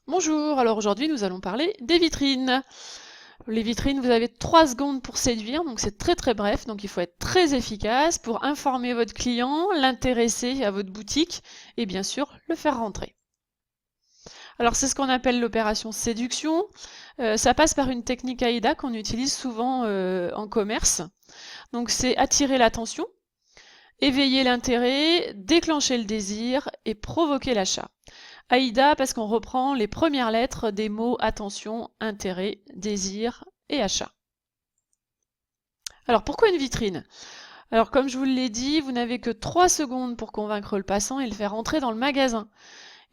Bonjour, alors aujourd'hui nous allons parler des vitrines. Les vitrines, vous avez 3 secondes pour séduire, donc c'est très bref, donc il faut être très efficace pour informer votre client, l'intéresser à votre boutique et bien sûr le faire rentrer. Alors c'est ce qu'on appelle l'opération séduction. Ça passe par une technique AIDA qu'on utilise souvent en commerce. Donc c'est attirer l'attention, éveiller l'intérêt, déclencher le désir et provoquer l'achat. AIDA parce qu'on reprend les premières lettres des mots attention, intérêt, désir et achat. Alors pourquoi une vitrine? Alors comme je vous l'ai dit, vous n'avez que 3 secondes pour convaincre le passant et le faire entrer dans le magasin.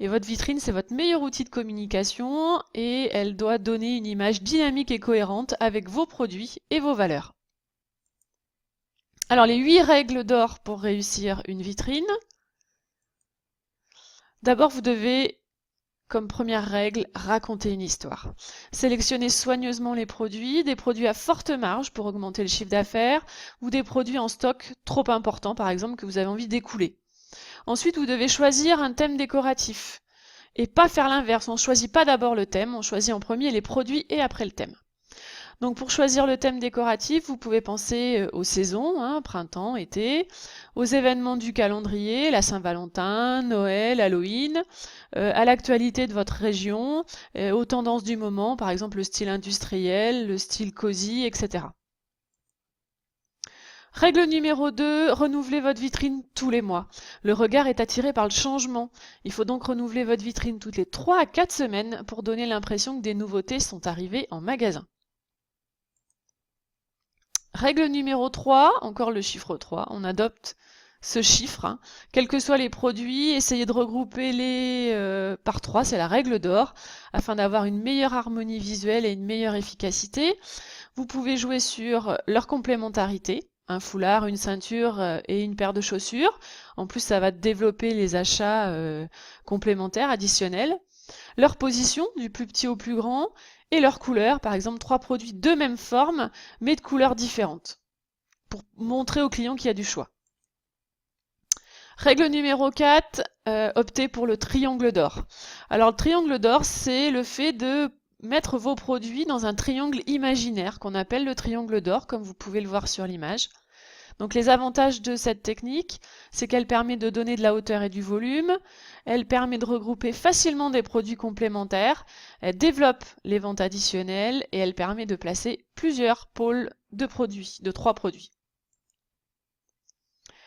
Et votre vitrine, c'est votre meilleur outil de communication et elle doit donner une image dynamique et cohérente avec vos produits et vos valeurs. Alors les 8 règles d'or pour réussir une vitrine. D'abord, vous devez, comme première règle, raconter une histoire. Sélectionnez soigneusement les produits, des produits à forte marge pour augmenter le chiffre d'affaires ou des produits en stock trop importants, par exemple, que vous avez envie d'écouler. Ensuite, vous devez choisir un thème décoratif et pas faire l'inverse. On ne choisit pas d'abord le thème, on choisit en premier les produits et après le thème. Donc pour choisir le thème décoratif, vous pouvez penser aux saisons, printemps, été, aux événements du calendrier, la Saint-Valentin, Noël, Halloween, à l'actualité de votre région, aux tendances du moment, par exemple le style industriel, le style cosy, etc. Règle numéro 2, renouvelez votre vitrine tous les mois. Le regard est attiré par le changement. Il faut donc renouveler votre vitrine toutes les 3 à 4 semaines pour donner l'impression que des nouveautés sont arrivées en magasin. Règle numéro 3, encore le chiffre 3, on adopte ce chiffre. Quels que soient les produits, essayez de regrouper les par 3, c'est la règle d'or, afin d'avoir une meilleure harmonie visuelle et une meilleure efficacité. Vous pouvez jouer sur leur complémentarité, un foulard, une ceinture et une paire de chaussures. En plus, ça va développer les achats complémentaires, additionnels. Leur position, du plus petit au plus grand, et leur couleur, par exemple 3 produits de même forme, mais de couleurs différentes, pour montrer au client qu'il y a du choix. Règle numéro 4, optez pour le triangle d'or. Alors le triangle d'or, c'est le fait de mettre vos produits dans un triangle imaginaire qu'on appelle le triangle d'or, comme vous pouvez le voir sur l'image. Donc les avantages de cette technique, c'est qu'elle permet de donner de la hauteur et du volume, elle permet de regrouper facilement des produits complémentaires, elle développe les ventes additionnelles et elle permet de placer plusieurs pôles de produits, de 3 produits.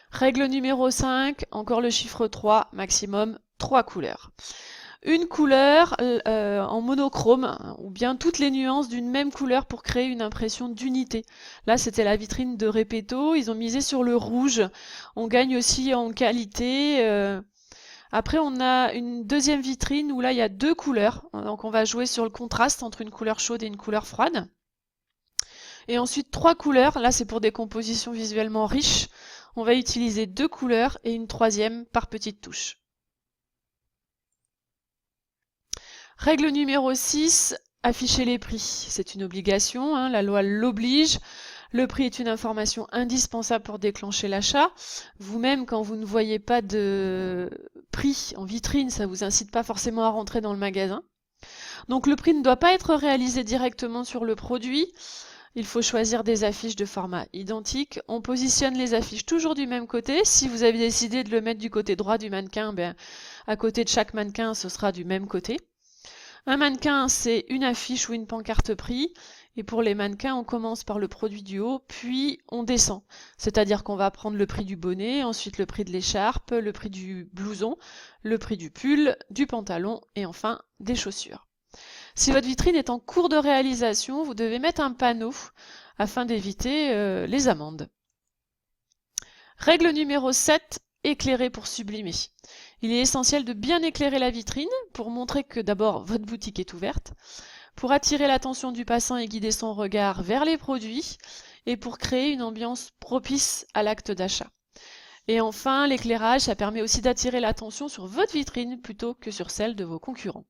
Règle numéro 5, encore le chiffre 3, maximum 3 couleurs. Une couleur en monochrome ou bien toutes les nuances d'une même couleur pour créer une impression d'unité. Là, c'était la vitrine de Repetto, ils ont misé sur le rouge. On gagne aussi en qualité. Après, on a une deuxième vitrine où là, il y a 2 couleurs. Donc, on va jouer sur le contraste entre une couleur chaude et une couleur froide. Et ensuite, 3 couleurs. Là, c'est pour des compositions visuellement riches. On va utiliser 2 couleurs et une troisième par petite touche. Règle numéro 6, afficher les prix. C'est une obligation, la loi l'oblige. Le prix est une information indispensable pour déclencher l'achat. Vous-même, quand vous ne voyez pas de prix en vitrine, ça ne vous incite pas forcément à rentrer dans le magasin. Donc le prix ne doit pas être réalisé directement sur le produit. Il faut choisir des affiches de format identique. On positionne les affiches toujours du même côté. Si vous avez décidé de le mettre du côté droit du mannequin, à côté de chaque mannequin, ce sera du même côté. Un mannequin, c'est une affiche ou une pancarte prix. Et pour les mannequins, on commence par le produit du haut, puis on descend. C'est-à-dire qu'on va prendre le prix du bonnet, ensuite le prix de l'écharpe, le prix du blouson, le prix du pull, du pantalon et enfin des chaussures. Si votre vitrine est en cours de réalisation, vous devez mettre un panneau afin d'éviter les amendes. Règle numéro 7, éclairer pour sublimer. Il est essentiel de bien éclairer la vitrine pour montrer que d'abord votre boutique est ouverte, pour attirer l'attention du passant et guider son regard vers les produits, et pour créer une ambiance propice à l'acte d'achat. Et enfin, l'éclairage, ça permet aussi d'attirer l'attention sur votre vitrine plutôt que sur celle de vos concurrents.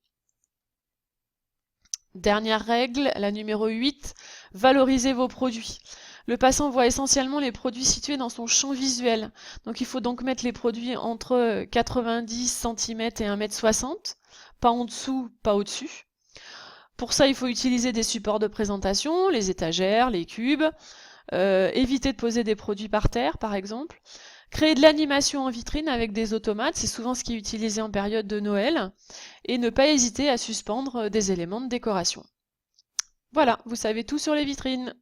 Dernière règle, la numéro 8, valorisez vos produits. Le passant voit essentiellement les produits situés dans son champ visuel. Donc il faut donc mettre les produits entre 90 cm et 1,60 m pas en dessous, pas au-dessus. Pour ça, il faut utiliser des supports de présentation, les étagères, les cubes, éviter de poser des produits par terre, par exemple. Créer de l'animation en vitrine avec des automates, c'est souvent ce qui est utilisé en période de Noël. Et ne pas hésiter à suspendre des éléments de décoration. Voilà, vous savez tout sur les vitrines.